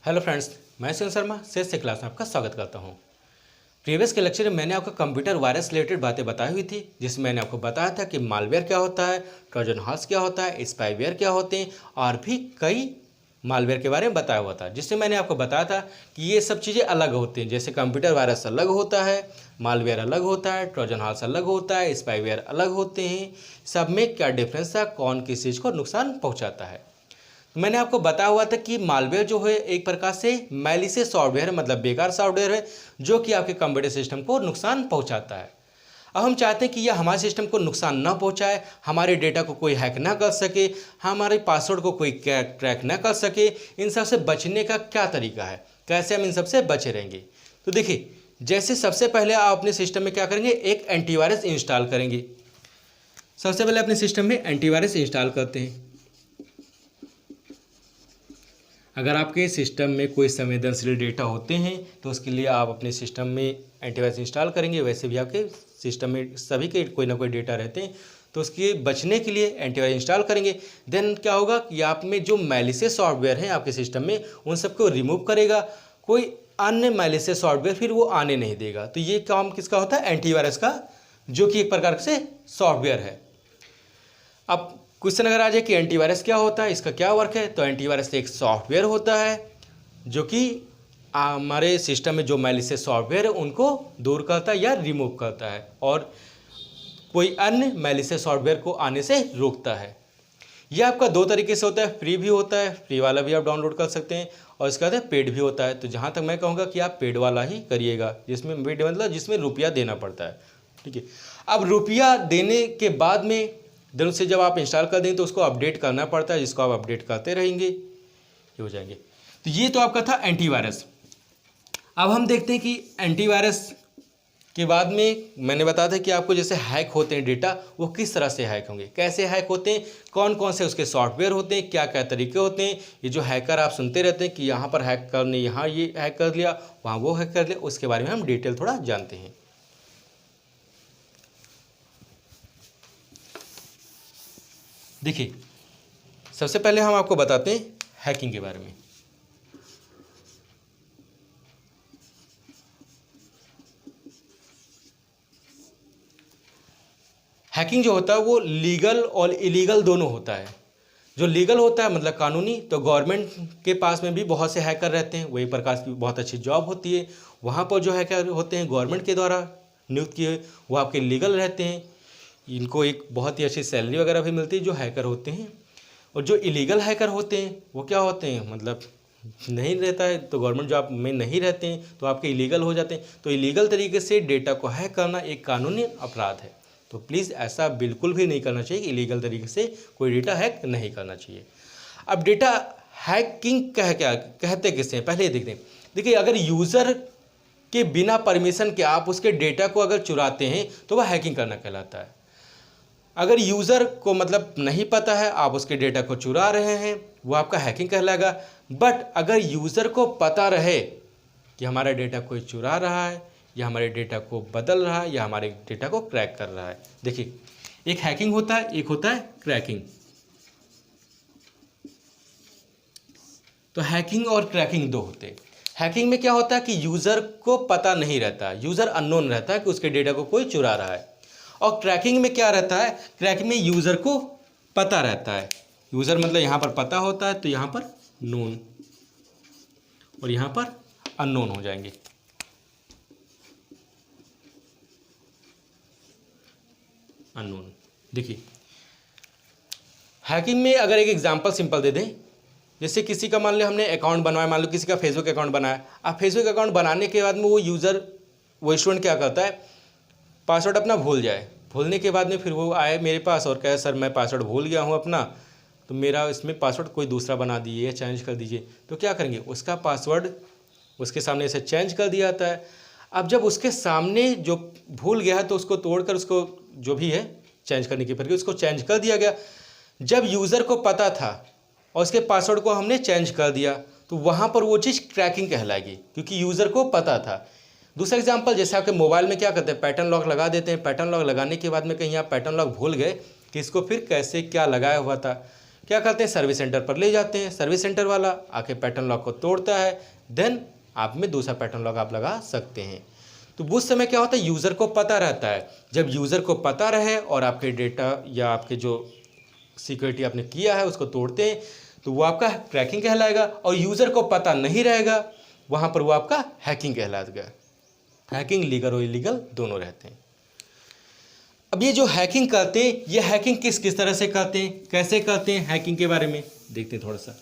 Hello friends, मैं सुन Sharma cess से class में आपका स्वागत करता हूं। प्रीवियस के लेक्चर में मैंने आपको कंप्यूटर वायरस रिलेटेड बातें बताई हुई थी, जिसमें मैंने आपको बताया था कि मालवेयर क्या होता है, ट्रोजन हॉर्स क्या होता है, स्पाईवेयर क्या होते हैं और भी कई मालवेयर के बारे में बताया हुआ था, जिससे मैंने आपको बताया था कि ये सब चीज़ें अलग होती हैं। जैसे कंप्यूटर वायरस अलग होता है, मालवेयर अलग होता है, ट्रोजन हॉर्स अलग होता है, स्पाईवेयर अलग होते हैं। सब में क्या डिफरेंस था, कौन किस चीज़ को नुकसान पहुँचाता है। मैंने आपको बताया हुआ था कि मालवेयर जो है एक प्रकार से मैलिशियस सॉफ्टवेयर है, मतलब बेकार सॉफ्टवेयर है जो कि आपके कंप्यूटर सिस्टम को नुकसान पहुंचाता है। अब हम चाहते हैं कि यह हमारे सिस्टम को नुकसान ना पहुंचाए, हमारे डेटा को कोई हैक ना कर सके, हमारे पासवर्ड को कोई ट्रैक ना कर सके। इन सब से बचने का क्या तरीका है, कैसे हम इन सब से बचे रहेंगे। तो देखिए, जैसे सबसे पहले आप अपने सिस्टम में क्या करेंगे, एक एंटीवायरस इंस्टॉल करेंगे। सबसे पहले अपने सिस्टम में एंटीवायरस इंस्टॉल करते हैं। अगर आपके सिस्टम में कोई संवेदनशील डेटा होते हैं तो उसके लिए आप अपने सिस्टम में एंटीवायरस इंस्टॉल करेंगे। वैसे भी आपके सिस्टम में सभी के कोई ना कोई डेटा रहते हैं, तो उसके बचने के लिए एंटीवायरस इंस्टॉल करेंगे। देन क्या होगा कि आप में जो मैलिशियस सॉफ्टवेयर हैं आपके सिस्टम में, उन सबको रिमूव करेगा। कोई अन्य मैलिशियस सॉफ्टवेयर फिर वो आने नहीं देगा। तो ये काम किसका होता है, एंटीवायरस का, जो कि एक प्रकार से सॉफ्टवेयर है। अब क्वेश्चन अगर आ जाए कि एंटीवायरस क्या होता है, इसका क्या वर्क है, तो एंटीवायरस एक सॉफ्टवेयर होता है जो कि हमारे सिस्टम में जो मैलिशियस सॉफ्टवेयर है उनको दूर करता है या रिमूव करता है, और कोई अन्य मैलिशियस सॉफ्टवेयर को आने से रोकता है। यह आपका दो तरीके से होता है, फ्री भी होता है, फ्री वाला भी आप डाउनलोड कर सकते हैं, और इसके बाद पेड भी होता है। तो जहाँ तक मैं कहूँगा कि आप पेड वाला ही करिएगा, जिसमें पेड मतलब जिसमें रुपया देना पड़ता है। ठीक है, अब रुपया देने के बाद में देन उसे जब आप इंस्टॉल कर देंगे तो उसको अपडेट करना पड़ता है, जिसको आप अपडेट करते रहेंगे, ये हो जाएंगे। तो ये तो आपका था एंटीवायरस। अब हम देखते हैं कि एंटीवायरस के बाद में मैंने बताया था कि आपको जैसे हैक होते हैं डेटा, वो किस तरह से हैक होंगे, कैसे हैक होते हैं, कौन कौन से उसके सॉफ्टवेयर होते हैं, क्या क्या तरीके होते हैं। ये जो हैकर आप सुनते रहते हैं कि यहाँ पर हैक करने, यहाँ ये हैक कर लिया, वहाँ वो हैक कर लिया, उसके बारे में हम डिटेल थोड़ा जानते हैं। देखिए, सबसे पहले हम आपको बताते हैं हैकिंग के बारे में। हैकिंग जो होता है वो लीगल और इलीगल दोनों होता है। जो लीगल होता है मतलब कानूनी, तो गवर्नमेंट के पास में भी बहुत से हैकर रहते हैं, वही प्रकार की बहुत अच्छी जॉब होती है। वहाँ पर जो हैकर होते हैं गवर्नमेंट के द्वारा नियुक्त किए, वो आपके लीगल रहते हैं। इनको एक बहुत ही अच्छी सैलरी वगैरह भी मिलती है जो हैकर होते हैं। और जो इलीगल हैकर होते हैं वो क्या होते हैं, मतलब नहीं रहता है, तो गवर्नमेंट जॉब में नहीं रहते हैं तो आपके इलीगल हो जाते हैं। तो इलीगल तरीके से डेटा को हैक करना एक कानूनी अपराध है। तो प्लीज़ ऐसा बिल्कुल भी नहीं करना चाहिए कि इलीगल तरीके से कोई डेटा हैक नहीं करना चाहिए। अब डेटा हैकिंग क्या कहते किससे हैं, पहले देखते हैं। देखिए, अगर यूज़र के बिना परमिशन के आप उसके डेटा को अगर चुराते हैं तो वह हैकिंग करना कहलाता है। अगर यूज़र को मतलब नहीं पता है आप उसके डेटा को चुरा रहे हैं, वो आपका हैकिंग कहलाएगा। बट अगर यूज़र को पता रहे कि हमारा डेटा कोई चुरा रहा है, या हमारे डेटा को बदल रहा है, या हमारे डेटा को क्रैक कर रहा है। देखिए, एक हैकिंग होता है, एक होता है क्रैकिंग। तो हैकिंग और क्रैकिंग दो होते हैं। हैकिंग में क्या होता है कि यूज़र को पता नहीं रहता, यूज़र अननोन रहता है कि उसके डेटा को कोई चुरा रहा है। और क्रैकिंग में क्या रहता है, क्रैकिंग में यूज़र को पता रहता है। यूज़र मतलब यहाँ पर पता होता है, तो यहाँ पर नोन और यहाँ पर अननोन हो जाएंगे। अननोन। देखिए, हैकिंग में अगर एक एग्जांपल सिंपल दे दें, जैसे किसी का मान लो हमने अकाउंट बनवाया, मान लो किसी का फेसबुक अकाउंट बनाया। अब फेसबुक अकाउंट बनाने के बाद में वो यूज़र, वो स्टूडेंट क्या करता है, पासवर्ड अपना भूल जाए। भूलने के बाद में फिर वो आए मेरे पास और कहे सर मैं पासवर्ड भूल गया हूँ अपना, तो मेरा इसमें पासवर्ड कोई दूसरा बना दीजिए या चेंज कर दीजिए। तो क्या करेंगे, उसका पासवर्ड उसके सामने इसे चेंज कर दिया जाता है। अब जब उसके सामने जो भूल गया है तो उसको तोड़कर उसको जो भी है चेंज करने की प्रक्रिया, उसको चेंज कर दिया गया। जब यूज़र को पता था और उसके पासवर्ड को हमने चेंज कर दिया, तो वहाँ पर वो चीज़ क्रैकिंग कहलाएगी, क्योंकि यूज़र को पता था। दूसरा एग्जांपल, जैसे आपके मोबाइल में क्या करते हैं, पैटर्न लॉक लगा देते हैं। पैटर्न लॉक लगाने के बाद में कहीं आप पैटर्न लॉक भूल गए कि इसको फिर कैसे क्या लगाया हुआ था, क्या करते हैं, सर्विस सेंटर पर ले जाते हैं, सर्विस सेंटर वाला आके पैटर्न लॉक को तोड़ता है, देन आप में दूसरा पैटर्न लॉक आप लगा सकते हैं। तो उस समय क्या होता है, यूज़र को पता रहता है। जब यूज़र को पता रहे और आपके डेटा या आपके जो सिक्योरिटी आपने किया है उसको तोड़ते हैं तो वो आपका क्रैकिंग कहलाएगा, और यूज़र को पता नहीं रहेगा वहाँ पर वो आपका हैकिंग कहलाएगा। हैकिंग लीगल और इलीगल दोनों रहते हैं। अब ये जो हैकिंग करते हैं, ये हैकिंग किस किस तरह से करते हैं, कैसे करते हैं, हैकिंग के बारे में देखते हैं थोड़ा सा।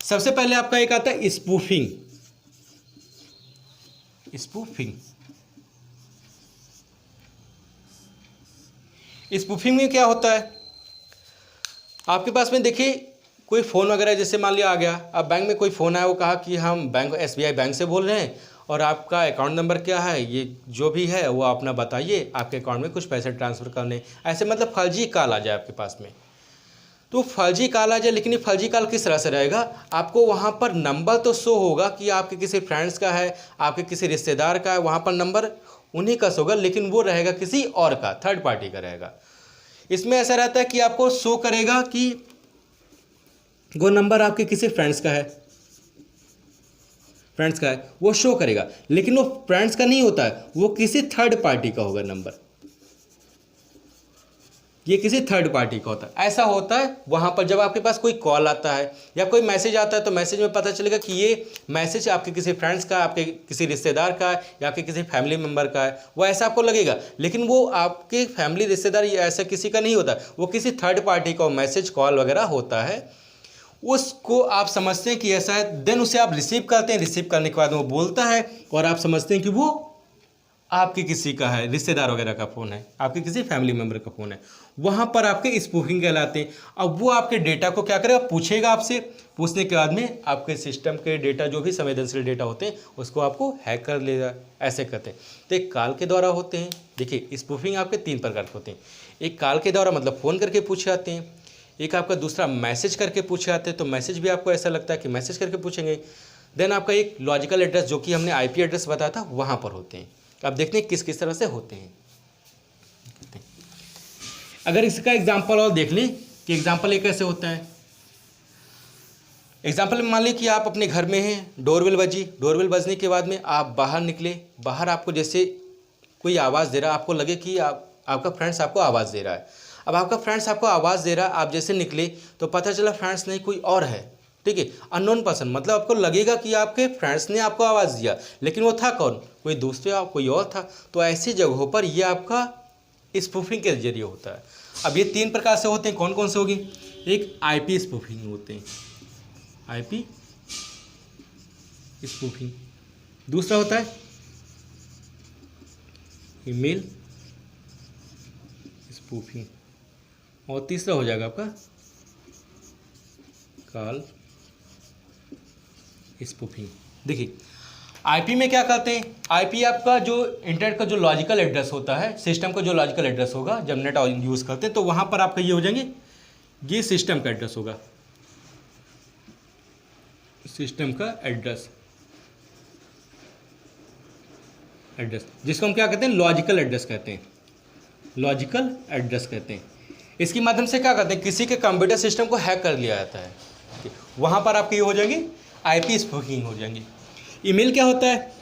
सबसे पहले आपका एक आता है स्पूफिंग। स्पूफिंग में क्या होता है, आपके पास में देखिए कोई फ़ोन वगैरह जैसे मान लिया आ गया, अब बैंक में कोई फ़ोन आया, वो कहा कि हम बैंक SBI बैंक से बोल रहे हैं और आपका अकाउंट नंबर क्या है, ये जो भी है वो अपना बताइए, आपके अकाउंट में कुछ पैसे ट्रांसफ़र करने, ऐसे मतलब फर्जी कॉल आ जाए आपके पास में। तो फर्जी कॉल आ जाए, लेकिन ये फर्जी कॉल किस तरह से रहेगा, आपको वहाँ पर नंबर तो शो होगा कि आपके किसी फ्रेंड्स का है, आपके किसी रिश्तेदार का है, वहाँ पर नंबर उन्हीं का होगा, लेकिन वो रहेगा किसी और का, थर्ड पार्टी का रहेगा। इसमें ऐसा रहता है कि आपको शो करेगा कि वो नंबर आपके किसी फ्रेंड्स का है, वो शो करेगा, लेकिन वो फ्रेंड्स का नहीं होता है, वो किसी थर्ड पार्टी का होगा नंबर, ये किसी थर्ड पार्टी का होता है। ऐसा होता है वहाँ पर जब आपके पास कोई कॉल आता है या कोई मैसेज आता है तो मैसेज में पता चलेगा कि ये मैसेज आपके किसी फ्रेंड्स का, आपके किसी रिश्तेदार का है या आपके किसी फैमिली मेम्बर का है, वो ऐसा आपको लगेगा, लेकिन वो आपके फैमिली रिश्तेदार या ऐसा किसी का नहीं होता, वो किसी थर्ड पार्टी का मैसेज कॉल वगैरह होता है। उसको आप समझते हैं कि ऐसा है, देन उसे आप रिसीव करते हैं, रिसीव करने के बाद वो बोलता है और आप समझते हैं कि वो आपके किसी का है, रिश्तेदार वगैरह का फ़ोन है, आपके किसी फैमिली मेम्बर का फ़ोन है, वहाँ पर आपके स्पूफिंग कहलाते हैं। अब वो आपके डेटा को क्या करेगा, पूछेगा आपसे, पूछने के बाद में आपके सिस्टम के डेटा जो भी संवेदनशील डेटा होते हैं उसको आपको हैक कर लेगा, ऐसे करते हैं। तो एक कॉल के द्वारा होते हैं, देखिए स्पूफिंग आपके 3 प्रकार के होते हैं। एक कॉल के द्वारा मतलब फ़ोन करके पूछे जाते हैं, एक आपका दूसरा मैसेज करके पूछे जाते हैं, तो मैसेज भी आपको ऐसा लगता है कि मैसेज करके पूछेंगे। देन आपका एक लॉजिकल एड्रेस जो कि हमने IP एड्रेस बताया था वहाँ पर होते हैं। अब देखते हैं किस किस तरह से होते हैं। अगर इसका एग्जाम्पल और देख लें कि एग्जाम्पल ये कैसे होता है। एग्जाम्पल में मान लीजिए कि आप अपने घर में हैं, डोरबेल बजी, डोरबेल बजने के बाद में आप बाहर निकले, बाहर आपको जैसे कोई आवाज़ दे रहा है, आपको लगे कि आपका फ्रेंड्स आपको आवाज़ दे रहा है। अब आपका फ्रेंड्स आपको आवाज़ दे रहा है, आप जैसे निकले तो पता चला फ्रेंड्स नहीं कोई और है, ठीक है, अननोन पर्सन, मतलब आपको लगेगा कि आपके फ्रेंड्स ने आपको आवाज़ दिया, लेकिन वो था कौन, कोई दोस्त या कोई और था। तो ऐसी जगहों पर ये आपका स्पूफिंग के जरिए होता है। अब ये 3 प्रकार से होते हैं, कौन कौन से होगी, एक IP स्पूफिंग होते हैं, IP स्पूफिंग, दूसरा होता है ईमेल स्पूफिंग, और तीसरा हो जाएगा आपका कॉल स्पूफिंग। देखिए IP में क्या करते हैं, IP आपका जो इंटरनेट का जो लॉजिकल एड्रेस होता है, सिस्टम का जो लॉजिकल एड्रेस होगा जब नेट यूज़ करते हैं तो वहाँ पर आपका ये हो जाएंगे, ये सिस्टम का एड्रेस होगा, सिस्टम का एड्रेस जिसको हम क्या कहते हैं, लॉजिकल एड्रेस कहते हैं, लॉजिकल एड्रेस कहते हैं। इसके माध्यम से क्या करते हैं, किसी के कंप्यूटर सिस्टम को हैक कर लिया जाता है, वहाँ पर आपकी ये हो जाएंगी IP स्पूफिंग हो जाएंगी। ईमेल क्या होता है,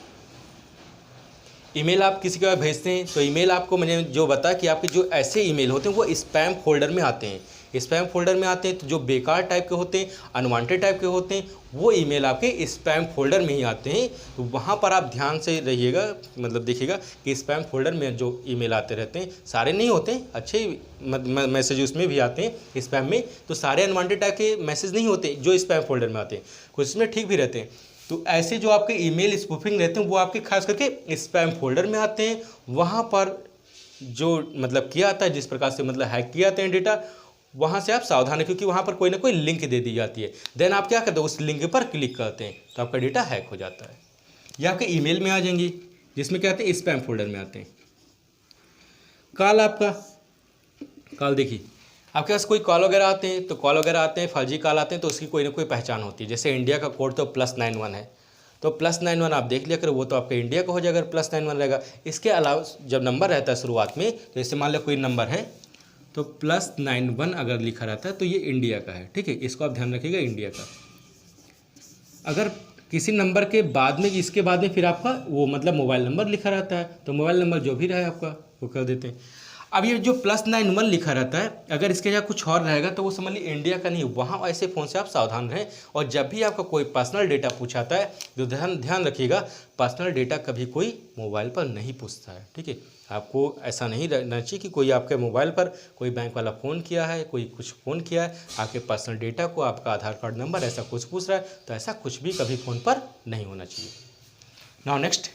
ईमेल आप किसी के पास भेजते हैं तो ईमेल आपको मैंने जो बताया कि आपके जो ऐसे ईमेल होते हैं वो स्पैम फोल्डर में आते हैं, स्पैम फोल्डर में आते हैं। तो जो बेकार टाइप के होते हैं, अनवांटेड टाइप के होते हैं, वो ईमेल आपके स्पैम फोल्डर में ही आते हैं। तो वहाँ पर आप ध्यान से रहिएगा, मतलब देखिएगा कि स्पैम फोल्डर में जो ईमेल आते रहते हैं, सारे नहीं होते हैं, अच्छे मैसेज उसमें भी आते हैं स्पैम में, तो सारे अनवांटेड टाइप के मैसेज नहीं होते जो स्पैम फोल्डर में आते हैं, कुछ इसमें ठीक भी रहते हैं। तो ऐसे जो आपके ईमेल स्पूफिंग रहते हैं वो आपके खास करके स्पैम फोल्डर में आते हैं। वहाँ पर जो मतलब किया जाता है, जिस प्रकार से मतलब हैक किया जाते हैं डेटा, वहाँ से आप सावधान हैं, क्योंकि वहाँ पर कोई ना कोई लिंक दे दी जाती है। देन आप क्या करते हो, उस लिंक पर क्लिक करते हैं तो आपका डेटा हैक हो जाता है। ये आपके ईमेल में आ जाएंगी, जिसमें क्या आते हैं, स्पैम फोल्डर में आते हैं। कॉल, आपका कॉल देखिए आपके पास कोई कॉल वगैरह आते हैं, तो कॉल वगैरह आते हैं, फर्जी कॉल आते हैं, तो उसकी कोई ना कोई पहचान होती है। जैसे इंडिया का कोड तो +91 है, तो +91 आप देख लिया करो, वो तो आपका इंडिया का हो जाएगा, +91 रहेगा। इसके अलावा जब नंबर रहता है शुरुआत में, तो जैसे मान लो कोई नंबर है तो +91 अगर लिखा रहता है तो ये इंडिया का है, ठीक है, इसको आप ध्यान रखिएगा, इंडिया का। अगर किसी नंबर के बाद में, इसके बाद में फिर आपका वो मतलब मोबाइल नंबर लिखा रहता है, तो मोबाइल नंबर जो भी रहे आपका वो कर देते हैं। अब ये जो +91 लिखा रहता है, अगर इसके जगह कुछ और रहेगा तो वो समझ लीजिए इंडिया का नहीं, वहाँ ऐसे फ़ोन से आप सावधान रहें। और जब भी आपका कोई पर्सनल डेटा पूछाता है तो ध्यान रखिएगा, पर्सनल डेटा कभी कोई मोबाइल पर नहीं पूछता है, ठीक है। आपको ऐसा नहीं रहना चाहिए कि कोई आपके मोबाइल पर कोई बैंक वाला फ़ोन किया है, कोई कुछ फ़ोन किया है, आपके पर्सनल डेटा को, आपका आधार कार्ड नंबर ऐसा कुछ पूछ रहा है, तो ऐसा कुछ भी कभी फ़ोन पर नहीं होना चाहिए। नाउ नेक्स्ट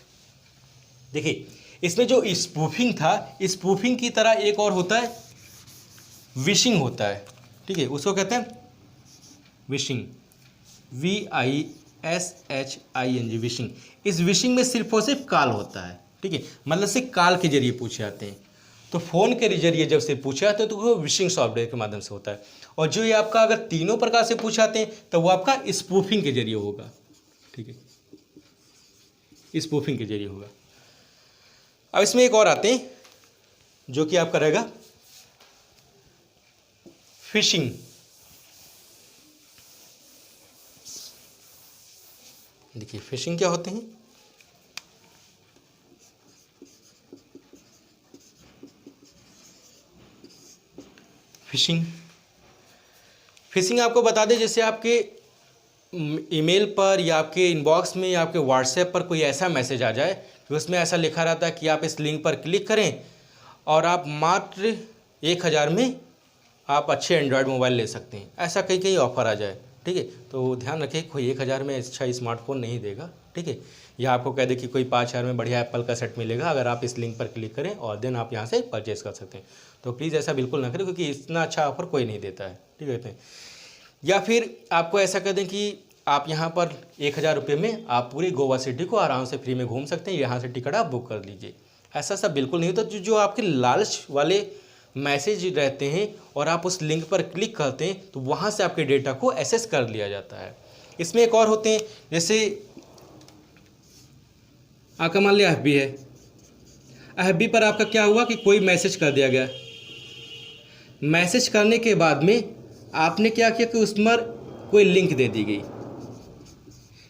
देखिए, इसमें जो स्पूफिंग था, स्पूफिंग की तरह एक और होता है, विशिंग होता है, ठीक है, उसको कहते हैं विशिंग, VISHING, विशिंग। इस विशिंग में सिर्फ और सिर्फ कॉल होता है, ठीक है, मतलब से कॉल के जरिए पूछे जाते हैं। तो फ़ोन के जरिए जब से पूछे जाते हैं तो वो विशिंग सॉफ्टवेयर के माध्यम से होता है। और जो ये आपका अगर तीनों प्रकार से पूछे जाते हैं तो वो आपका स्पूफिंग के जरिए होगा, ठीक है, स्पूफिंग के जरिए होगा। अब इसमें एक और आते हैं जो कि आपका रहेगा फिशिंग। देखिए फिशिंग क्या होते हैं। फिशिंग आपको बता दें, जैसे आपके ईमेल पर या आपके इनबॉक्स में या आपके व्हाट्सएप पर कोई ऐसा मैसेज आ जाए कि उसमें ऐसा लिखा रहता है कि आप इस लिंक पर क्लिक करें और आप मात्र 1000 में आप अच्छे एंड्रॉयड मोबाइल ले सकते हैं, ऐसा कहीं कहीं ऑफर आ जाए, ठीक है, तो ध्यान रखें कोई 1000 में अच्छा स्मार्टफोन नहीं देगा, ठीक है, या आपको कह दे कि कोई 5000 में बढ़िया एप्पल का सेट मिलेगा अगर आप इस लिंक पर क्लिक करें और देन आप यहाँ से परचेज़ कर सकते हैं। तो प्लीज़ ऐसा बिल्कुल ना करें, क्योंकि इतना अच्छा ऑफर कोई नहीं देता है, ठीक है। या फिर आपको ऐसा कर दें कि आप यहाँ पर 1000 रुपये में आप पूरी गोवा सिटी को आराम से फ्री में घूम सकते हैं, यहाँ से टिकट आप बुक कर लीजिए। ऐसा सब बिल्कुल नहीं होता। जो आपके लालच वाले मैसेज रहते हैं और आप उस लिंक पर क्लिक करते हैं तो वहाँ से आपके डेटा को एक्सेस कर लिया जाता है। इसमें एक और होते हैं, जैसे आपका मान लिया FB है, FB पर आपका क्या हुआ कि कोई मैसेज कर दिया गया, मैसेज करने के बाद में आपने क्या किया कि उस पर कोई लिंक दे दी गई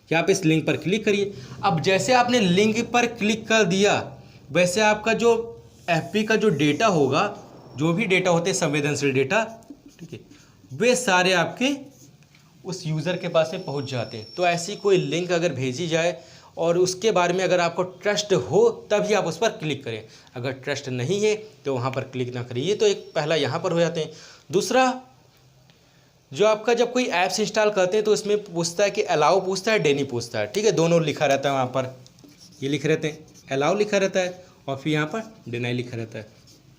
कि आप इस लिंक पर क्लिक करिए। अब जैसे आपने लिंक पर क्लिक कर दिया वैसे आपका जो FB का जो डेटा होगा, जो भी डेटा होते हैं संवेदनशील डेटा, ठीक है, वे सारे आपके उस यूज़र के पास में पहुंच जाते हैं। तो ऐसी कोई लिंक अगर भेजी जाए और उसके बारे में अगर आपको ट्रस्ट हो तभी आप उस पर क्लिक करें, अगर ट्रस्ट नहीं है तो वहाँ पर क्लिक ना करिए। तो एक पहला यहाँ पर हो जाते हैं। दूसरा, जो आपका जब कोई ऐप्स इंस्टॉल करते हैं तो उसमें पूछता है कि अलाउ पूछता है, डेनी पूछता है, ठीक है, दोनों लिखा रहता है वहाँ पर, ये लिखे रहते हैं, अलाउ लिखा रहता है और फिर यहाँ पर डिनाई लिखा रहता है,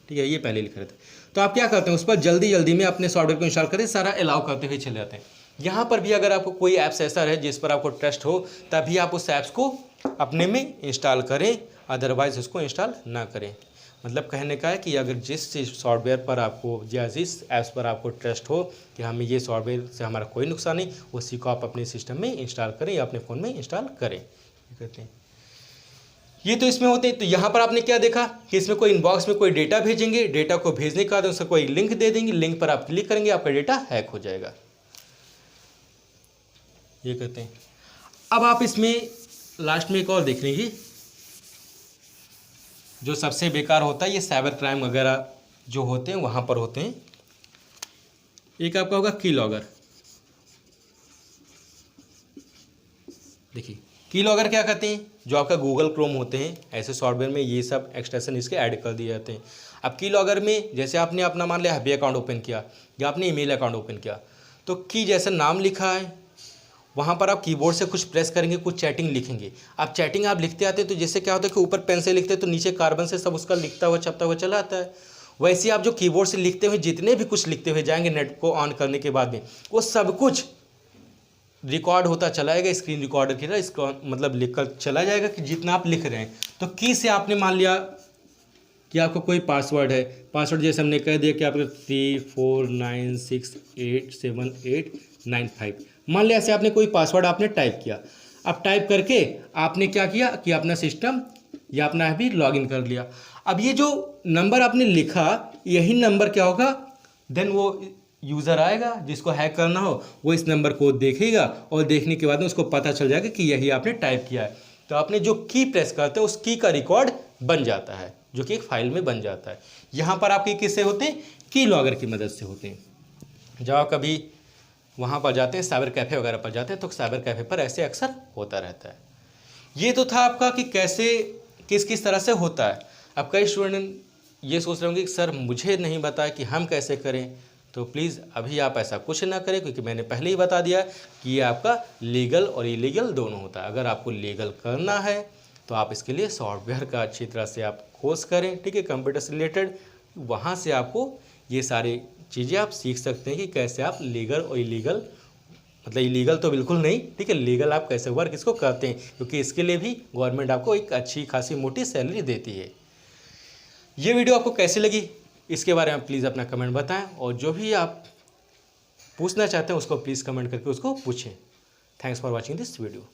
ठीक है, ये पहले लिखा रहता है। तो आप क्या करते हैं, उस पर जल्दी जल्दी में अपने सॉफ्टवेयर को इंस्टॉल करते सारा अलाउ करते हुए चले जाते हैं। यहाँ पर भी अगर आपको कोई ऐप्स ऐसा है जिस पर आपको ट्रस्ट हो तभी आप उस ऐप्स को अपने में इंस्टॉल करें, अदरवाइज़ उसको इंस्टॉल ना करें। मतलब कहने का है कि अगर जिस सॉफ्टवेयर पर आपको या जिस ऐप्स पर आपको ट्रस्ट हो कि हमें ये सॉफ्टवेयर से हमारा कोई नुकसान नहीं, उसी को आप अपने सिस्टम में इंस्टॉल करें या अपने फ़ोन में इंस्टॉल करें, कहते हैं। ये तो इसमें होते हैं। तो यहाँ पर आपने क्या देखा कि इसमें कोई इनबॉक्स में कोई डेटा भेजेंगे, डेटा को भेजने के बाद उससे कोई लिंक दे देंगे, लिंक पर आप क्लिक करेंगे, आपका डेटा हैक हो जाएगा, ये कहते हैं। अब आप इसमें लास्ट में एक और देख लीजिए, जो सबसे बेकार होता है ये साइबर क्राइम वगैरह जो होते हैं वहाँ पर होते हैं। एक आपका होगा की लॉगर। देखिए की लॉगर क्या कहते हैं, जो आपका गूगल क्रोम होते हैं ऐसे सॉफ्टवेयर में ये सब एक्सटेंशन इसके ऐड कर दिए जाते हैं। अब की लॉगर में जैसे आपने अपना मान लिया FB अकाउंट ओपन किया या आपने ईमेल अकाउंट ओपन किया, तो की जैसा नाम लिखा है वहाँ पर आप कीबोर्ड से कुछ प्रेस करेंगे, कुछ चैटिंग लिखेंगे। आप चैटिंग आप लिखते आते हैं तो जैसे क्या होता है कि ऊपर पेन से लिखते हैं तो नीचे कार्बन से सब उसका लिखता हुआ छपता हुआ चला आता है। वैसे ही आप जो कीबोर्ड से लिखते हुए जितने भी कुछ लिखते हुए जाएंगे नेट को ऑन करने के बाद में वो सब कुछ रिकॉर्ड होता चला जाएगा, स्क्रीन रिकॉर्डर की तरह इसको मतलब लिख कर चला जाएगा कि जितना आप लिख रहे हैं। तो की से आपने मान लिया कि आपका कोई पासवर्ड है, पासवर्ड जैसे हमने कह दिया कि आपका 349687895, मान लिया ऐसे आपने कोई पासवर्ड आपने टाइप किया। अब टाइप करके आपने क्या किया कि अपना सिस्टम या अपना FB लॉगिन कर लिया। अब ये जो नंबर आपने लिखा, यही नंबर क्या होगा, देन वो यूज़र आएगा जिसको हैक करना हो, वो इस नंबर को देखेगा और देखने के बाद में उसको पता चल जाएगा कि यही आपने टाइप किया है। तो आपने जो की प्रेस करते हैं उस की का रिकॉर्ड बन जाता है, जो कि एक फाइल में बन जाता है। यहाँ पर आपके किससे होते हैं, की लॉगर की मदद से होते हैं। जब आप कभी वहाँ पर जाते हैं, साइबर कैफ़े वगैरह पर जाते हैं, तो साइबर कैफ़े पर ऐसे अक्सर होता रहता है। ये तो था आपका कि कैसे किस किस तरह से होता है। अब कई स्टूडेंट ये सोच रहे होंगे कि सर मुझे नहीं बताया कि हम कैसे करें, तो प्लीज़ अभी आप ऐसा कुछ ना करें, क्योंकि मैंने पहले ही बता दिया कि ये आपका लीगल और इलीगल दोनों होता है। अगर आपको लीगल करना है तो आप इसके लिए सॉफ्टवेयर का अच्छी तरह से आप कोर्स करें, ठीक है, कंप्यूटर से रिलेटेड। वहाँ से आपको ये सारी चीज़ें आप सीख सकते हैं कि कैसे आप लीगल और इलीगल, मतलब इलीगल तो बिल्कुल नहीं, ठीक है, लीगल आप कैसे वर्क इसको करते हैं, क्योंकि इसके लिए भी गवर्नमेंट आपको एक अच्छी खासी मोटी सैलरी देती है। ये वीडियो आपको कैसी लगी इसके बारे में प्लीज़ अपना कमेंट बताएं, और जो भी आप पूछना चाहते हैं उसको प्लीज़ कमेंट करके उसको पूछें। Thanks for watching this video.